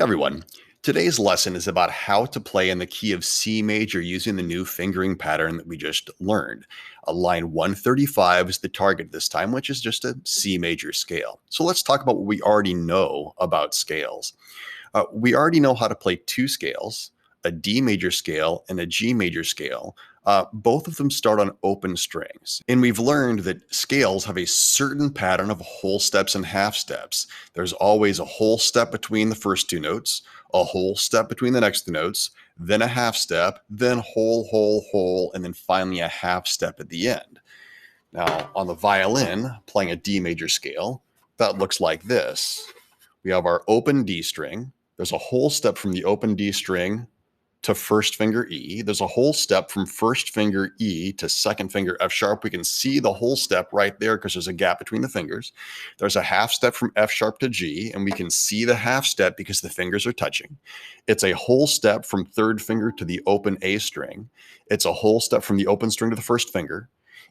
everyone. Today's lesson is about how to play in the key of C major using the new fingering pattern that we just learned. Line 135 is the target this time, which is just a C major scale. So let's talk about what we already know about scales. We already know how to play two scales, a D major scale and a G major scale. Both of them start on open strings. And we've learned that scales have a certain pattern of whole steps and half steps. There's always a whole step between the first two notes, a whole step between the next two notes, then a half step, then whole, whole, whole, and then finally a half step at the end. Now, on the violin, playing a D major scale, that looks like this. We have our open D string. There's a whole step from the open D string to first finger E. There's a whole step from first finger E to second finger F sharp. We can see the whole step right there because there's a gap between the fingers. There's a half step from F sharp to G, and we can see the half step because the fingers are touching. It's a whole step from third finger to the open A string. It's a whole step from the open string to the first finger.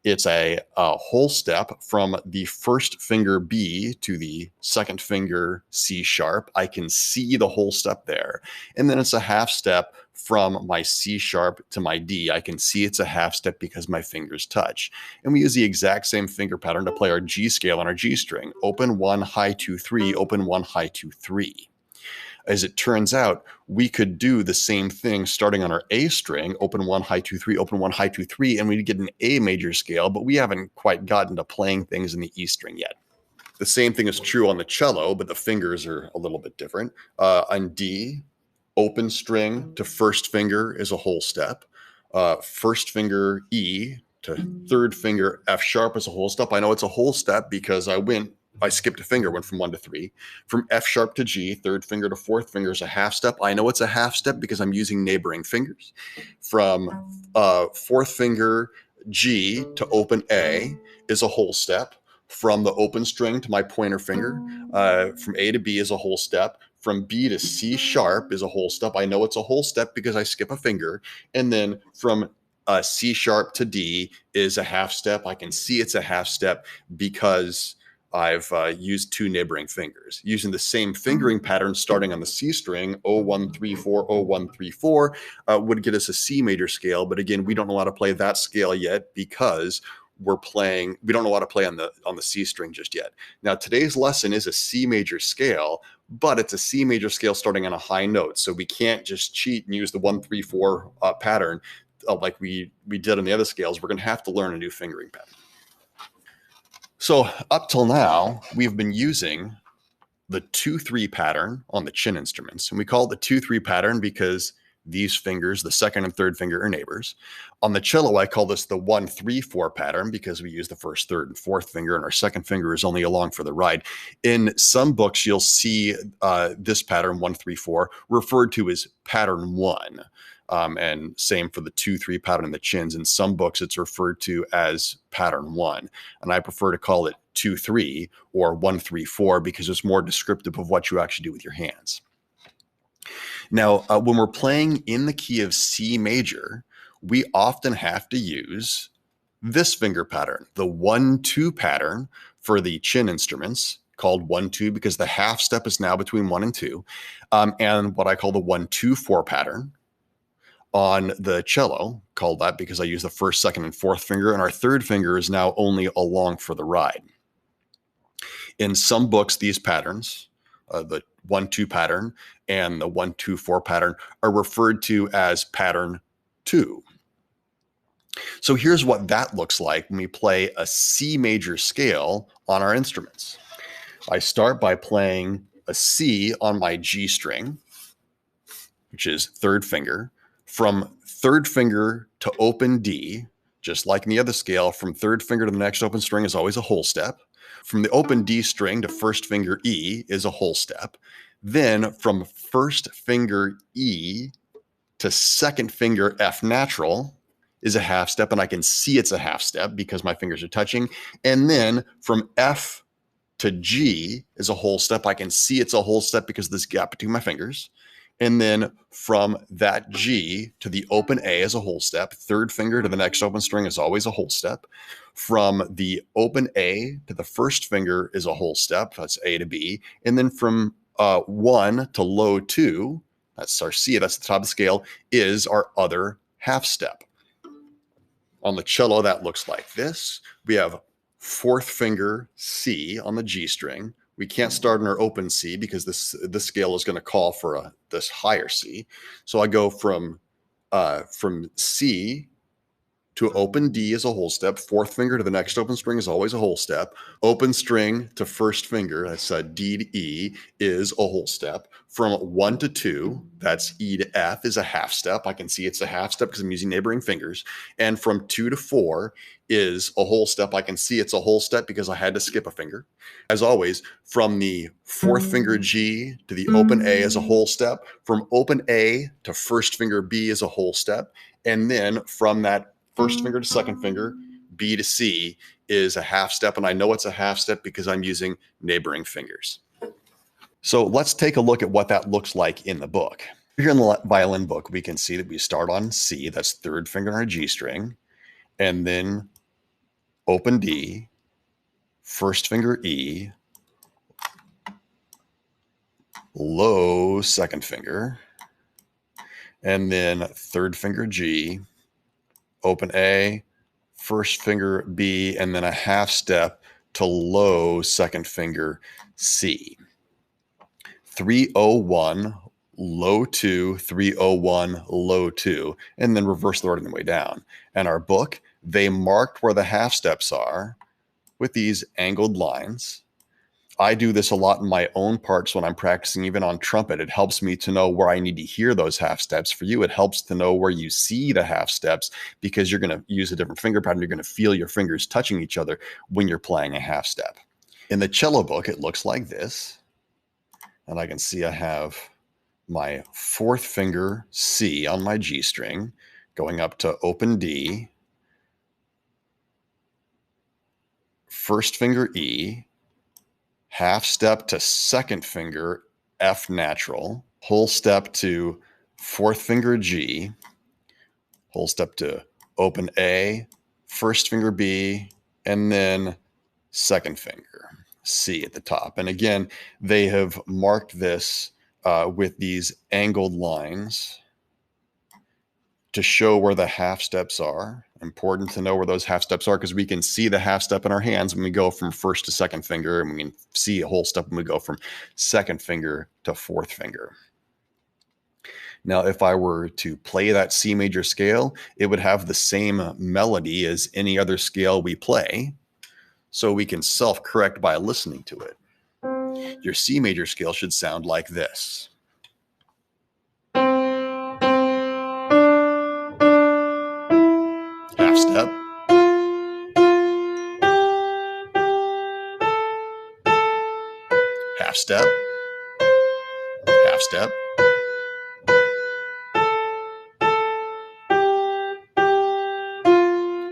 It's a whole step from the first finger B to the second finger C sharp. I can see the whole step there. And then it's a half step from my C sharp to my D. I can see it's a half step because my fingers touch. And we use the exact same finger pattern to play our G scale on our G string. Open 1, high 2, 3, open 1, high 2, 3. As it turns out, we could do the same thing starting on our A string, open 1, high 2, 3, open 1, high 2, 3, and we'd get an A major scale, but we haven't quite gotten to playing things in the E string yet. The same thing is true on the cello, but the fingers are a little bit different. On D, open string to first finger is a whole step. First finger E to third finger F sharp is a whole step. I know it's a whole step because I skipped a finger, went from 1 to 3. From F sharp to G, third finger to fourth finger is a half step. I know it's a half step because I'm using neighboring fingers. From fourth finger G to open A is a whole step. From the open string to my pointer finger, from A to B is a whole step. From B to C sharp is a whole step. I know it's a whole step because I skip a finger. And then from C sharp to D is a half step. I can see it's a half step because I've used two neighboring fingers. Using the same fingering pattern starting on the C string, 01, 3, 4, 01, 3, 4, would get us a C major scale. But again, we don't know how to play that scale yet because we don't know how to play on the C string just yet. Now, today's lesson is a C major scale, but it's a C major scale starting on a high note. So we can't just cheat and use the 1, 3, 4 pattern like we did on the other scales. We're going to have to learn a new fingering pattern. So up till now, we've been using the 2-3 pattern on the chin instruments. And we call it the 2-3 pattern because these fingers, the second and third finger, are neighbors. On the cello, I call this the 1-3-4 pattern because we use the first, third, and fourth finger, and our second finger is only along for the ride. In some books, you'll see this pattern, 1-3-4, referred to as pattern 1. And same for the 2-3 pattern in the chins. In some books, it's referred to as pattern 1. And I prefer to call it 2-3 or 1-3-4 because it's more descriptive of what you actually do with your hands. Now, when we're playing in the key of C major, we often have to use this finger pattern, the 1-2 pattern for the chin instruments, called 1-2 because the half step is now between 1 and 2, and what I call the 1-2-4 pattern on the cello, called that because I use the first, second, and fourth finger, and our third finger is now only along for the ride. In some books, these patterns, the 1-2 pattern and the 1-2-4 pattern, are referred to as pattern 2. So here's what that looks like when we play a C major scale on our instruments. I start by playing a C on my G string, which is third finger. From third finger to open D, just like in the other scale, from third finger to the next open string is always a whole step. From the open D string to first finger E is a whole step. Then from first finger E to second finger F natural is a half step, and I can see it's a half step because my fingers are touching. And then from F to G is a whole step. I can see it's a whole step because of this gap between my fingers. And then from that G to the open A is a whole step. Third finger to the next open string is always a whole step. From the open A to the first finger is a whole step. That's A to B. And then from 1 to low 2, that's our C, that's the top of the scale, is our other half step. On the cello, that looks like this. We have fourth finger C on the G string. We can't start in our open C because this scale is going to call for this higher C. So I go from C to open D is a whole step. Fourth finger to the next open string is always a whole step. Open string to first finger, that's D to E, is a whole step. From 1 to 2, that's E to F, is a half step. I can see it's a half step because I'm using neighboring fingers. And from 2 to 4 is a whole step. I can see it's a whole step because I had to skip a finger. As always, from the fourth finger G to the open A is a whole step. From open A to first finger B is a whole step. And then from that first finger to second finger, B to C, is a half step. And I know it's a half step because I'm using neighboring fingers. So let's take a look at what that looks like in the book. Here in the violin book, we can see that we start on C, that's third finger on our G string, and then open D, first finger E, low second finger, and then third finger G, open A, first finger B, and then a half step to low second finger C. 301, low 2, 301, low 2, and then reverse the order on the way down. And our book, they marked where the half steps are with these angled lines. I do this a lot in my own parts when I'm practicing, even on trumpet. It helps me to know where I need to hear those half steps. For you, it helps to know where you see the half steps because you're going to use a different finger pattern. You're going to feel your fingers touching each other when you're playing a half step. In the cello book, it looks like this. And I can see I have my fourth finger C on my G string going up to open D, first finger E, half step to second finger F natural, whole step to fourth finger G, whole step to open A, first finger B, and then second finger C at the top. And again, they have marked this with these angled lines to show where the half steps are. Important to know where those half steps are because we can see the half step in our hands when we go from first to second finger, and we can see a whole step when we go from second finger to fourth finger. Now, if I were to play that C major scale, it would have the same melody as any other scale we play, so we can self-correct by listening to it. Your C major scale should sound like this. Half step. Half step. Half step.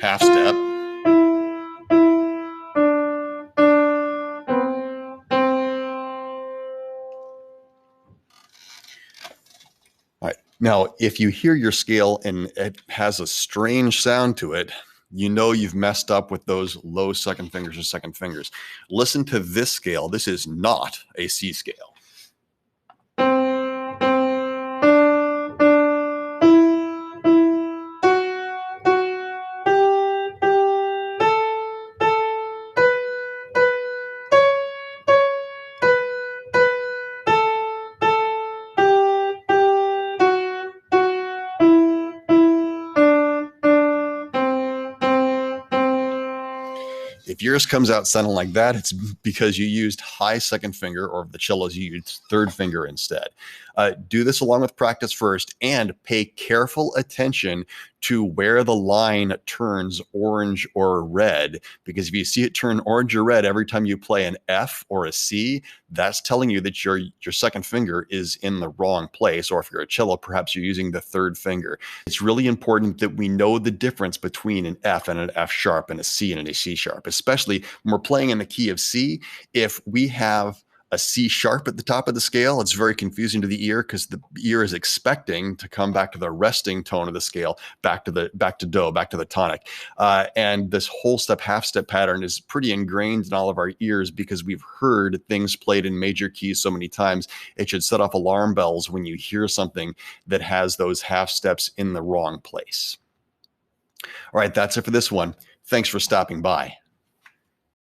Half step. All right. Now, if you hear your scale and it has a strange sound to it, you know you've messed up with those low second fingers or second fingers. Listen to this scale. This is not a C scale. If yours comes out sounding like that, it's because you used high second finger, or the cellos, you used third finger instead. Do this along with practice first and pay careful attention to where the line turns orange or red, because if you see it turn orange or red every time you play an F or a C, that's telling you that your second finger is in the wrong place, or if you're a cello, perhaps you're using the third finger. It's really important that we know the difference between an F and an F sharp and a C and a C sharp, especially when we're playing in the key of C. If we have a C sharp at the top of the scale. It's very confusing to the ear because the ear is expecting to come back to the resting tone of the scale, back to do, back to the tonic. And this whole step, half step pattern is pretty ingrained in all of our ears because we've heard things played in major keys so many times. It should set off alarm bells when you hear something that has those half steps in the wrong place. All right, that's it for this one. Thanks for stopping by.